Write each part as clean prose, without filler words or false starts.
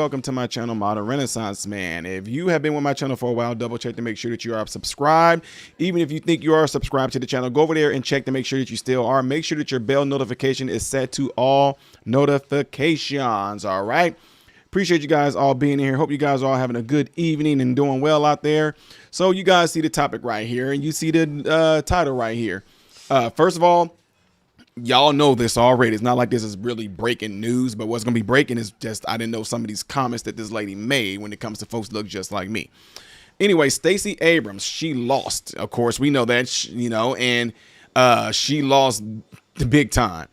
Welcome to my channel, Modern Renaissance Man. If you have been with my channel for a while, double check to make sure that you are subscribed. Even if you think you are subscribed to the channel, go over there and check to make sure that you still are. Make sure that your bell notification is set to all notifications. All right. Appreciate you guys all being here. Hope you guys are all having a good evening and doing well out there. So you guys see the topic right here and you see the title right here. First of all, y'all know this already. It's not like this is really breaking news, but what's going to be breaking is just I didn't know some of these comments that this lady made when it comes to folks that look just like me. Anyway, Stacey Abrams, she lost. Of course, we know that, and she lost the big time.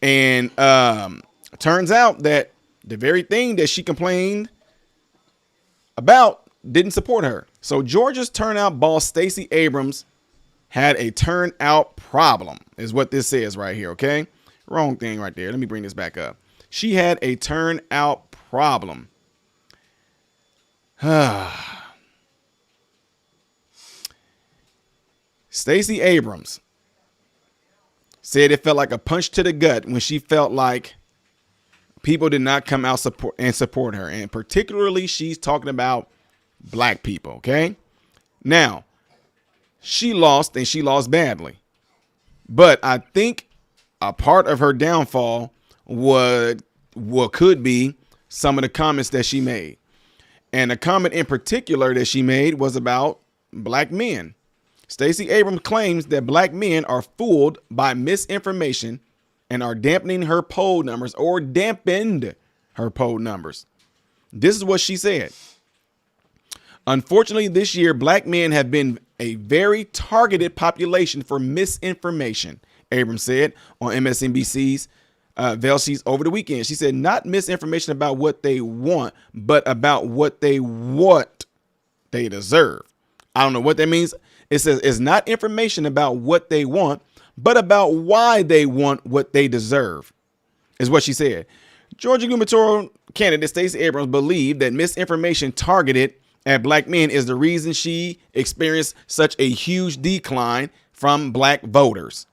And turns out that the very thing that she complained about didn't support her. So Georgia's turnout boss, Stacey Abrams, had a turnout problem is what this says right here. OK, wrong thing right there. Let me bring this back up. She had a turnout problem. Stacey Abrams said it felt like a punch to the gut when she felt like people did not come out support her. And particularly she's talking about black people. OK, now she lost and she lost badly. But I think a part of her downfall could be some of the comments that she made. And a comment in particular that she made was about black men. Stacey Abrams claims that black men are fooled by misinformation and are dampening her poll numbers or dampened her poll numbers. This is what she said. Unfortunately, this year, black men have been a very targeted population for misinformation, Abrams said on MSNBC's Velshie's over the weekend. She said, not misinformation about what they want, but about what they deserve. I don't know what that means. It says it's not information about what they want, but about why they want what they deserve, is what she said. Georgia gubernatorial candidate Stacey Abrams believed that misinformation targeted at black men is the reason she experienced such a huge decline from black voters.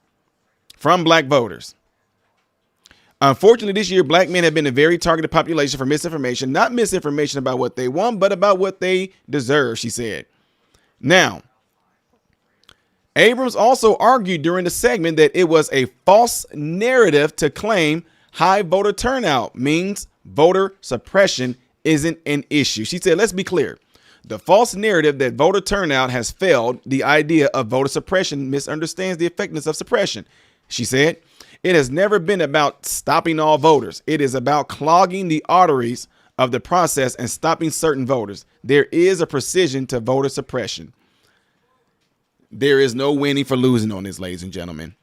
Unfortunately, this year, black men have been a very targeted population for misinformation, not misinformation about what they want, but about what they deserve, she said. Now, Abrams also argued during the segment that it was a false narrative to claim high voter turnout means voter suppression isn't an issue. She said, let's be clear. The false narrative that voter turnout has failed the idea of voter suppression misunderstands the effectiveness of suppression. She said, it has never been about stopping all voters. It is about clogging the arteries of the process and stopping certain voters. There is a precision to voter suppression. There is no winning for losing on this, ladies and gentlemen.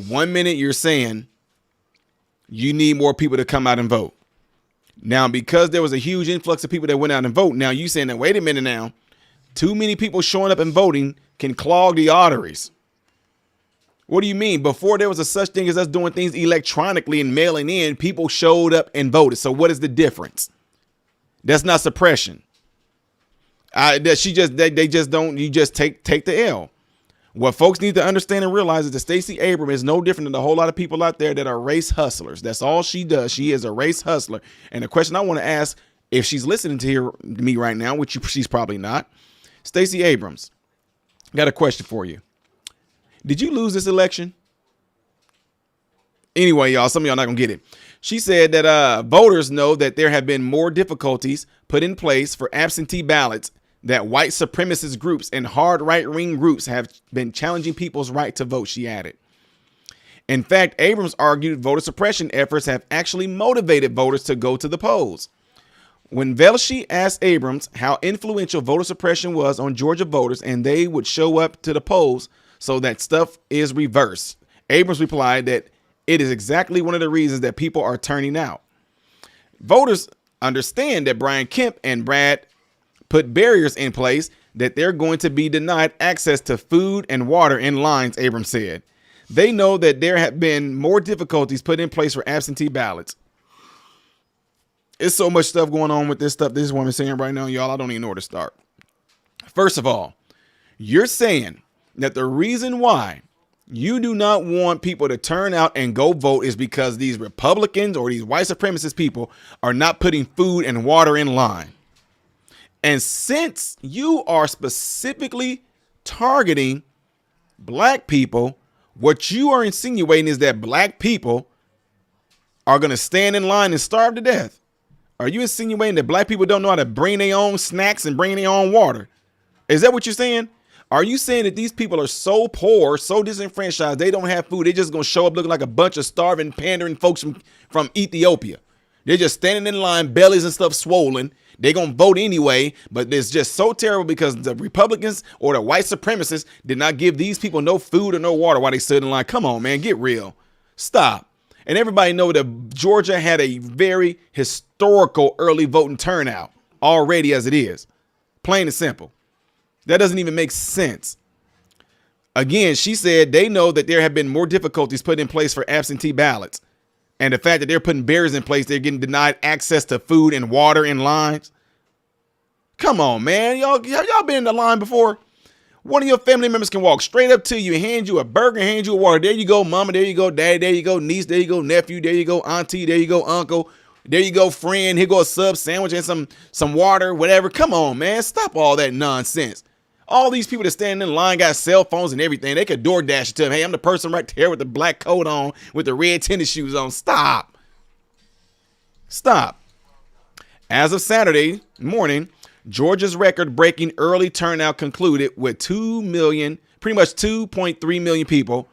1 minute you're saying you need more people to come out and vote. Now, because there was a huge influx of people that went out and vote. Now you saying that, wait a minute now, too many people showing up and voting can clog the arteries. What do you mean? Before there was a such thing as us doing things electronically and mailing in, people showed up and voted. So what is the difference? That's not suppression. You just take the L. What folks need to understand and realize is that Stacey Abrams is no different than a whole lot of people out there that are race hustlers. That's all she does. She is a race hustler. And the question I want to ask, if she's listening to me right now, which she's probably not, Stacey Abrams, got a question for you. Did you lose this election? Anyway, y'all, some of y'all not gonna get it. She said that voters know that there have been more difficulties put in place for absentee ballots, that white supremacist groups and hard right-wing groups have been challenging people's right to vote, she added. In fact, Abrams argued voter suppression efforts have actually motivated voters to go to the polls. When Velshie asked Abrams how influential voter suppression was on Georgia voters and they would show up to the polls so that stuff is reversed, Abrams replied that it is exactly one of the reasons that people are turning out. Voters understand that Brian Kemp and Brad put barriers in place, that they're going to be denied access to food and water in lines, Abrams said. They know that there have been more difficulties put in place for absentee ballots. It's so much stuff going on with this stuff. This is what I'm saying right now, y'all. I don't even know where to start. First of all, you're saying that the reason why you do not want people to turn out and go vote is because these Republicans or these white supremacist people are not putting food and water in line. And since you are specifically targeting black people, what you are insinuating is that black people are going to stand in line and starve to death. Are you insinuating that black people don't know how to bring their own snacks and bring their own water? Is that what you're saying? Are you saying that these people are so poor, so disenfranchised, they don't have food, they're just going to show up looking like a bunch of starving, pandering folks from Ethiopia? They're just standing in line, bellies and stuff swollen. They're going to vote anyway, but it's just so terrible because the Republicans or the white supremacists did not give these people no food or no water while they stood in line. Come on, man, get real. Stop. And everybody know that Georgia had a very historical early voting turnout already as it is. Plain and simple. That doesn't even make sense. Again, she said they know that there have been more difficulties put in place for absentee ballots. And the fact that they're putting barriers in place, they're getting denied access to food and water in lines. Come on, man. Y'all been in the line before? One of your family members can walk straight up to you and hand you a burger, hand you a water. There you go, mama. There you go, daddy. There you go, niece. There you go, nephew. There you go, auntie. There you go, uncle. There you go, friend. Here go a sub sandwich and some water, whatever. Come on, man. Stop all that nonsense. All these people that stand in line got cell phones and everything. They could DoorDash it to them. Hey, I'm the person right there with the black coat on, with the red tennis shoes on. Stop. Stop. As of Saturday morning, Georgia's record-breaking early turnout concluded with 2.3 million people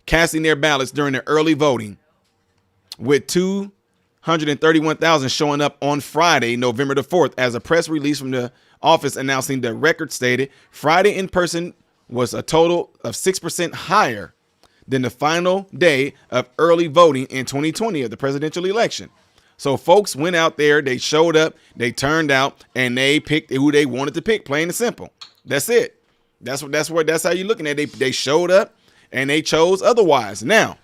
casting their ballots during the early voting, with 231,000 showing up on Friday, November the 4th, as a press release from the office announcing the record stated Friday in person was a total of 6% higher than the final day of early voting in 2020 of the presidential election. So folks went out there, they showed up, they turned out, and they picked who they wanted to pick, plain and simple. That's it. That's how you're looking at it. They showed up and they chose otherwise. Now,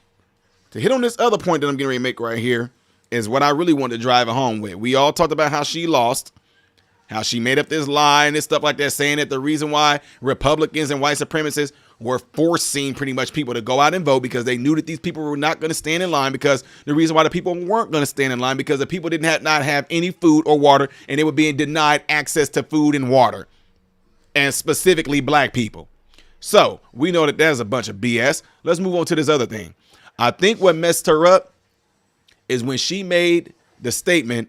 to hit on this other point that I'm getting ready to make right here is what I really wanted to drive it home with. We all talked about how she lost, how she made up this lie and this stuff like that, saying that the reason why Republicans and white supremacists were forcing pretty much people to go out and vote because they knew that these people were not going to stand in line, because the reason why the people weren't going to stand in line because the people didn't not have any food or water, and they were being denied access to food and water, and specifically black people. So we know that that's a bunch of BS. Let's move on to this other thing. I think what messed her up is when she made the statement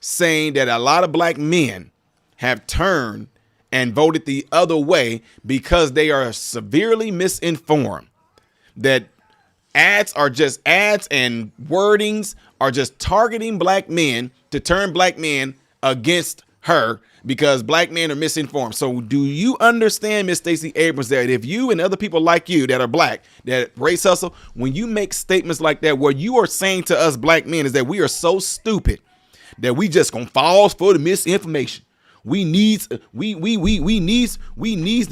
saying that a lot of black men have turned and voted the other way because they are severely misinformed. That ads are just ads and wordings are just targeting black men to turn black men against her because black men are misinformed. So do you understand, Miss Stacey Abrams, that if you and other people like you that are black, that race hustle, when you make statements like that, what you are saying to us black men is that we are so stupid that we just gonna fall for the misinformation. We needs the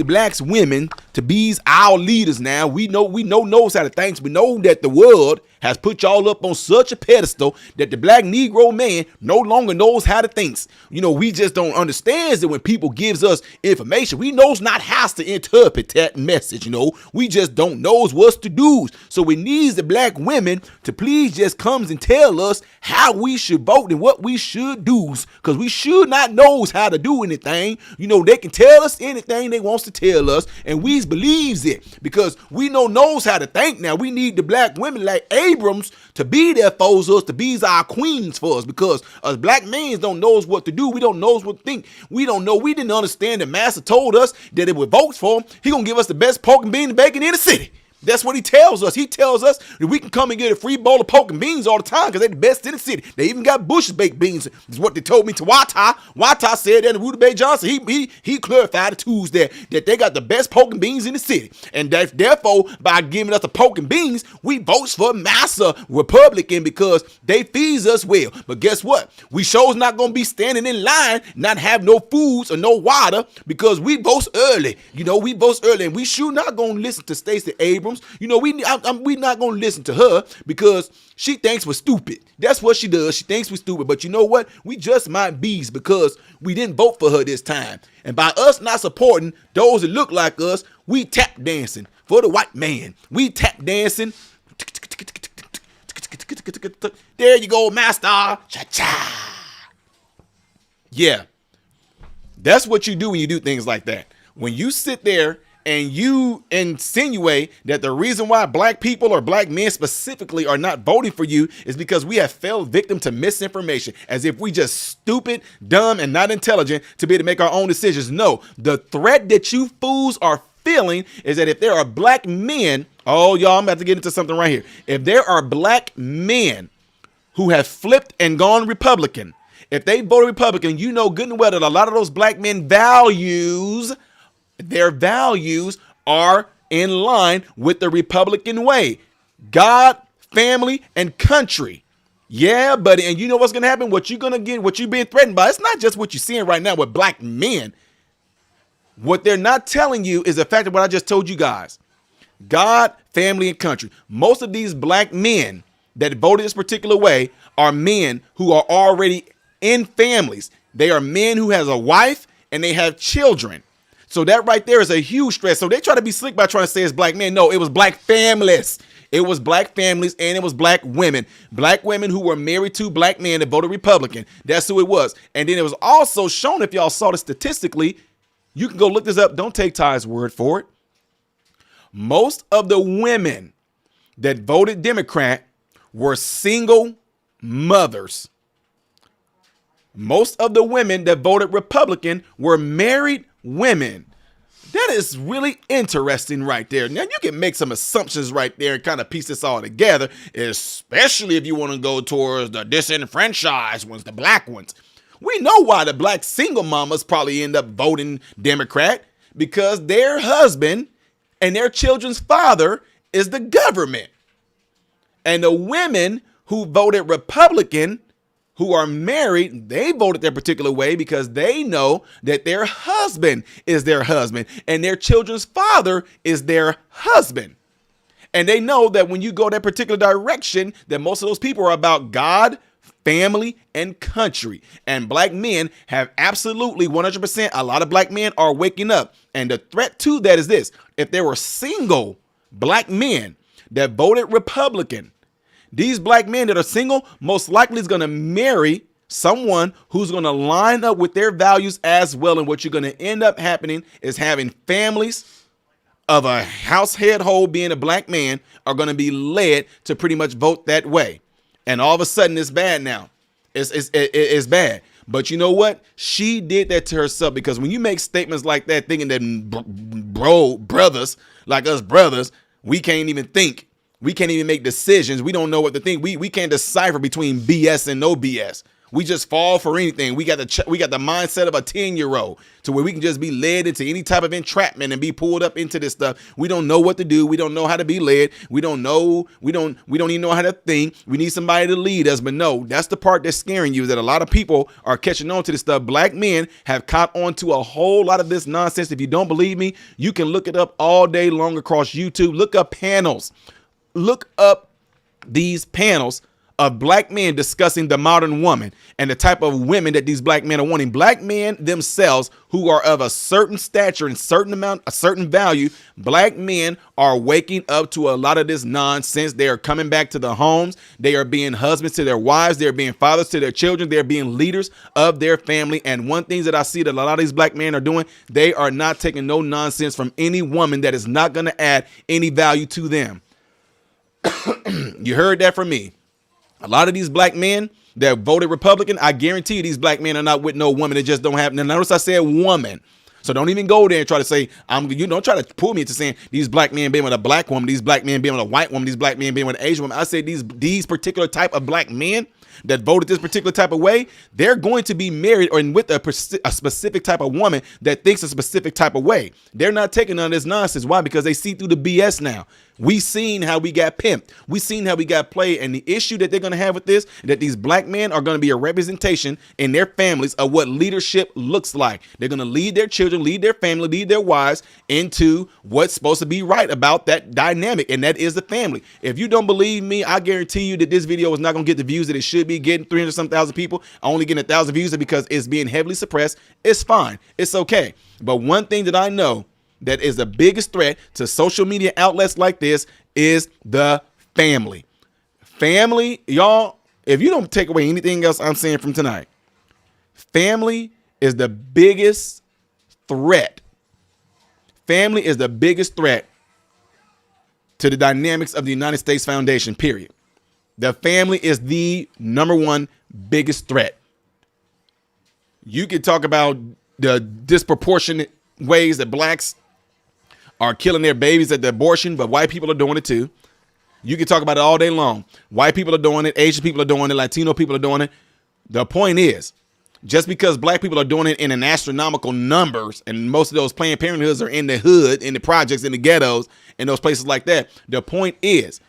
blacks women to be our leaders now. We knows how to think. We know that the world has put y'all up on such a pedestal that the black Negro man no longer knows how to think. You know, we just don't understand that when people gives us information, we knows not how to interpret that message. You know, we just don't knows what's to do. So we needs the black women to please just comes and tell us how we should vote and what we should do, because we should not knows how to do anything. You know, they can tell us anything they wants to tell us, and we believes it because we knows how to think. Now we need the black women like Abrams to be there for us, to be our queens for us, because us black men don't knows what to do. We don't knows what to think. We don't know. We didn't understand that Master told us that if we vote for him, he gonna give us the best pork and bean and bacon in the city. That's what he tells us. He tells us that we can come and get a free bowl of pork and beans all the time because they're the best in the city. They even got Bush's baked beans, is what they told me to Wata. Wata said that, and Rudy Bay Johnson, he clarified it Tuesday that they got the best pork and beans in the city. And that, therefore, by giving us the pork and beans, we votes for Massa Republican because they feeds us well. But guess what? We sure not going to be standing in line, not have no foods or no water because we votes early. You know, we votes early, and we sure not going to listen to Stacey Abrams. You know, we not going to listen to her because she thinks we're stupid. That's what she does. She thinks we're stupid. But you know what? We just might be because we didn't vote for her this time. And by us not supporting those that look like us, we tap dancing for the white man. We tap dancing. There you go, master. Cha-cha. Yeah. That's what you do when you do things like that. When you sit there and you insinuate that the reason why black people or black men specifically are not voting for you is because we have fell victim to misinformation, as if we just stupid, dumb, and not intelligent to be able to make our own decisions. No, the threat that you fools are feeling is that if there are black men, oh, y'all, I'm about to get into something right here. If there are black men who have flipped and gone Republican, if they voted Republican, you know good and well that a lot of those black men their values are in line with the Republican way. God, family, and country. Yeah, buddy. And you know what's going to happen? What you're going to get, what you're being threatened by, it's not just what you're seeing right now with black men. What they're not telling you is the fact of what I just told you guys. God, family, and country. Most of these black men that voted this particular way are men who are already in families. They are men who has a wife and they have children. So that right there is a huge stress. So they try to be slick by trying to say it's black men. No, it was black families. It was black families and it was black women. Black women who were married to black men that voted Republican. That's who it was. And then it was also shown, if y'all saw this statistically, you can go look this up. Don't take Ty's word for it. Most of the women that voted Democrat were single mothers. Most of the women that voted Republican were married women. That is really interesting right there. Now, you can make some assumptions right there and kind of piece this all together, especially if you want to go towards the disenfranchised ones, the black ones. We know why the black single mamas probably end up voting Democrat, because their husband and their children's father is the government. And the women who voted Republican, who are married, they voted their particular way because they know that their husband is their husband and their children's father is their husband. And they know that when you go that particular direction, that most of those people are about God, family, and country. And black men have absolutely 100%. A lot of black men are waking up. And the threat to that is this. If there were single black men that voted Republican, these black men that are single most likely is going to marry someone who's going to line up with their values as well. And what you're going to end up happening is having families of a household being a black man are going to be led to pretty much vote that way. And all of a sudden it's bad now. It's bad. But you know what? She did that to herself, because when you make statements like that, thinking that brothers like us brothers, we can't even think. We can't even make decisions. We don't know what to think. We can't decipher between BS and no BS. We just fall for anything. We got the mindset of a 10-year-old to where we can just be led into any type of entrapment and be pulled up into this stuff. We don't know what to do. We don't know how to be led. We don't even know how to think. We need somebody to lead us. But no, that's the part that's scaring you, is that a lot of people are catching on to this stuff. Black men have caught on to a whole lot of this nonsense. If you don't believe me, you can look it up all day long across YouTube. Look up panels. Look up these panels of black men discussing the modern woman and the type of women that these black men are wanting. Black men themselves who are of a certain stature and certain amount, a certain value, black men are waking up to a lot of this nonsense. They are coming back to the homes. They are being husbands to their wives. They're being fathers to their children. They're being leaders of their family. And one thing that I see that a lot of these black men are doing, they are not taking no nonsense from any woman that is not going to add any value to them. You heard that from me. A lot of these black men that voted Republican, I guarantee you these black men are not with no woman that just don't have. Now, notice I said woman. So don't even go there and try to say, you don't try to pull me into saying these black men being with a black woman, these black men being with a white woman, these black men being with an Asian woman. I said these particular type of black men that voted this particular type of way, they're going to be married or with a specific type of woman that thinks a specific type of way. They're not taking none of this nonsense. Why? Because they see through the BS now. We seen how we got pimped. We seen how we got played. And the issue that they're going to have with this, that these black men are going to be a representation in their families of what leadership looks like. They're going to lead their children, lead their family, lead their wives into what's supposed to be right about that dynamic. And that is the family. If you don't believe me, I guarantee you that this video is not going to get the views that it should be getting. 300-some thousand people only getting 1,000 views because it's being heavily suppressed. It's fine. It's okay. But one thing that I know that is the biggest threat to social media outlets like this is the family. Family, y'all, if you don't take away anything else I'm saying from tonight, family is the biggest threat. Family is the biggest threat to the dynamics of the United States Foundation, period. The family is the number one biggest threat. You could talk about the disproportionate ways that blacks are killing their babies at the abortion, but white people are doing it too. You can talk about it all day long. White people are doing it. Asian people are doing it. Latino people are doing it. The point is, just because black people are doing it in an astronomical numbers, and most of those Planned Parenthoods are in the hood, in the projects, in the ghettos, in those places like that. The point is,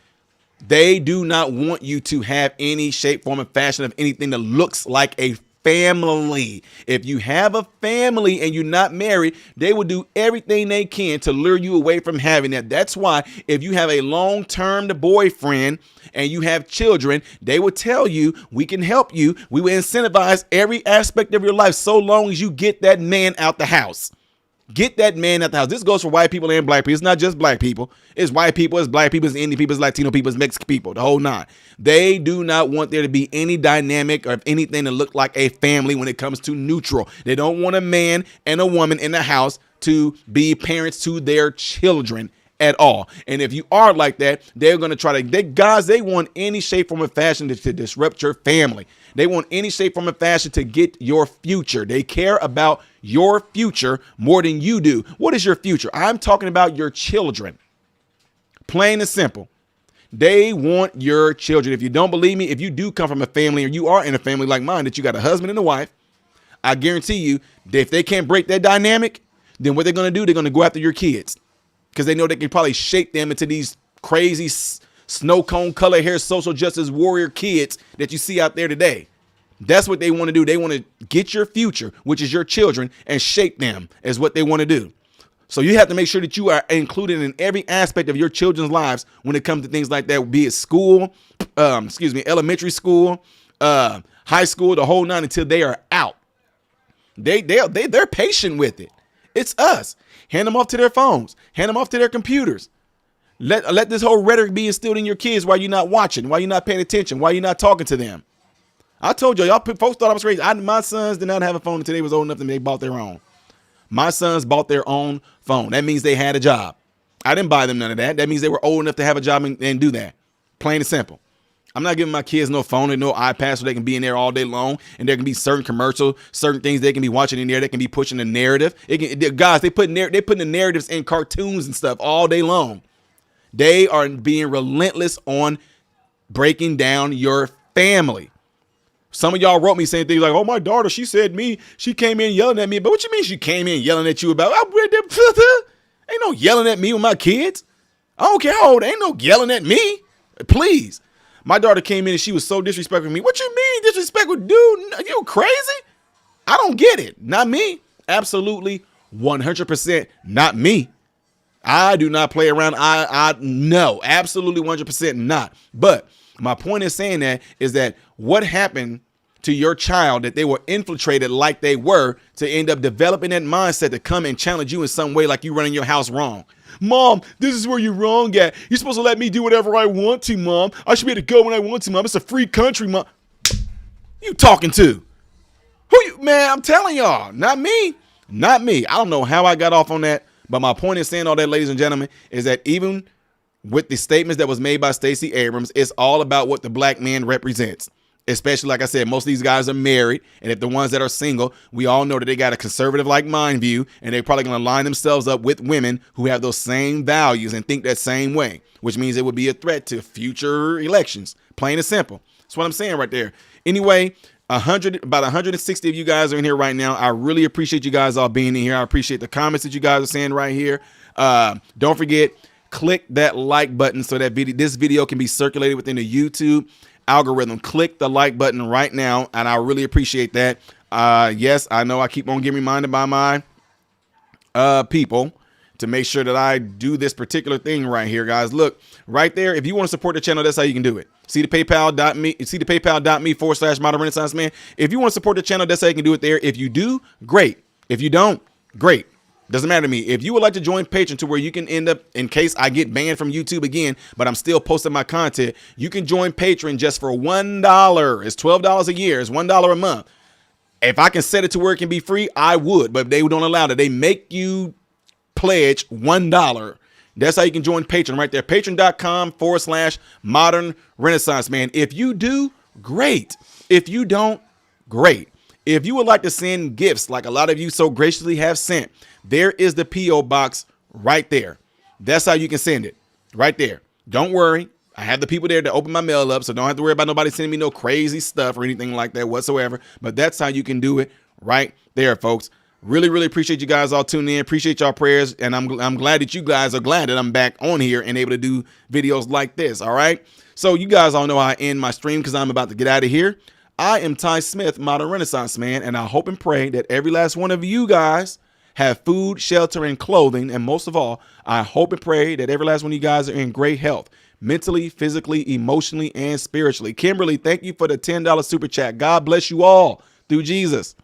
they do not want you to have any shape, form, and fashion of anything that looks like a family. If you have a family and you're not married, they will do everything they can to lure you away from having that. That's why if you have a long-term boyfriend and you have children, they will tell you, we can help you. We will incentivize every aspect of your life so long as you get that man out the house. Get that man out the house. This goes for white people and black people. It's not just black people. It's white people, it's black people, it's Indian people, it's Latino people, it's Mexican people, the whole nine. They do not want there to be any dynamic or anything that look like a family when it comes to neutral. They don't want a man and a woman in the house to be parents to their children at all. And if you are like that, they're going to try to, they want any shape, form, or fashion to disrupt your family. They want any shape, form, or fashion to get your future. They care about your future more than you do. What is your future? I'm talking about your children. Plain and simple. They want your children. If you don't believe me, if you do come from a family or you are in a family like mine, that you got a husband and a wife, I guarantee you that if they can't break that dynamic, then what they're going to do, they're going to go after your kids. Because they know they can probably shape them into these crazy snow cone color hair social justice warrior kids that you see out there today. That's what they want to do. They want to get your future, which is your children, and shape them as what they want to do. So you have to make sure that you are included in every aspect of your children's lives when it comes to things like that, be it school, elementary school, high school, the whole nine, until they are out. They're patient with it. It's us. Hand them off to their phones. Hand them off to their computers. Let this whole rhetoric be instilled in your kids while you're not watching, while you're not paying attention, while you're not talking to them. I told y'all folks thought I was crazy. My sons did not have a phone until they was old enough and they bought their own. My sons bought their own phone. That means they had a job. I didn't buy them none of that. That means they were old enough to have a job and do that. Plain and simple. I'm not giving my kids no phone and no iPad so they can be in there all day long. And there can be certain commercials, certain things they can be watching in there that can be pushing the narrative. They putting the narratives in cartoons and stuff all day long. They are being relentless on breaking down your family. Some of y'all wrote me saying things like, oh, my daughter, she came in yelling at me. But what you mean she came in yelling at you about? Ain't no yelling at me with my kids. I don't care how old. Ain't no yelling at me. Please. My daughter came in and she was so disrespectful to me. What you mean disrespectful? Dude, you crazy? I don't get it. Not me. Absolutely 100% not me. I do not play around. No, absolutely 100% not. But my point in saying that is that what happened to your child that they were infiltrated like they were to end up developing that mindset to come and challenge you in some way like you running your house wrong. Mom, this is where you're wrong at. You're supposed to let me do whatever I want to, Mom. I should be able to go when I want to, Mom. It's a free country, Mom. You talking to? Who you? Man, I'm telling y'all, not me. Not me. I don't know how I got off on that. But my point in saying all that, ladies and gentlemen, is that even with the statements that was made by Stacey Abrams, it's all about what the black man represents. Especially, like I said, most of these guys are married. And if the ones that are single, we all know that they got a conservative like mind view. And they're probably going to line themselves up with women who have those same values and think that same way, which means it would be a threat to future elections. Plain and simple. That's what I'm saying right there. Anyway, about 160 of you guys are in here right now. I really appreciate you guys all being in here. I appreciate the comments that you guys are saying right here. Don't forget, click that like button so that this video can be circulated within the YouTube algorithm. Click the like button right now, and I really appreciate that. Yes, I know I keep on getting reminded by my people to make sure that I do this particular thing right here, guys. Look right there. If you want to support the channel, that's how you can do it. See the paypal.me/Modern Renaissance Man. If you want to support the channel, that's how you can do it there. If you do, great. If you don't, great. Doesn't matter to me. If you would like to join Patreon to where you can end up, in case I get banned from YouTube again, but I'm still posting my content, you can join Patreon just for $1. It's $12 a year. It's $1 a month. If I can set it to where it can be free, I would, but they don't allow that. They make you pledge $1. That's how you can join Patreon right there. Patreon.com/Modern Renaissance Man. If you do, great. If you don't, great. If you would like to send gifts like a lot of you so graciously have sent, there is the P.O. box right there. That's how you can send it right there. Don't worry. I have the people there to open my mail up, so don't have to worry about nobody sending me no crazy stuff or anything like that whatsoever. But that's how you can do it right there, folks. Really, really appreciate you guys all tuning in. Appreciate y'all prayers. And I'm glad that you guys are glad that I'm back on here and able to do videos like this. All right. So you guys all know how I end my stream because I'm about to get out of here. I am Ty Smith, Modern Renaissance Man, and I hope and pray that every last one of you guys have food, shelter, and clothing. And most of all, I hope and pray that every last one of you guys are in great health, mentally, physically, emotionally, and spiritually. Kimberly, thank you for the $10 super chat. God bless you all through Jesus.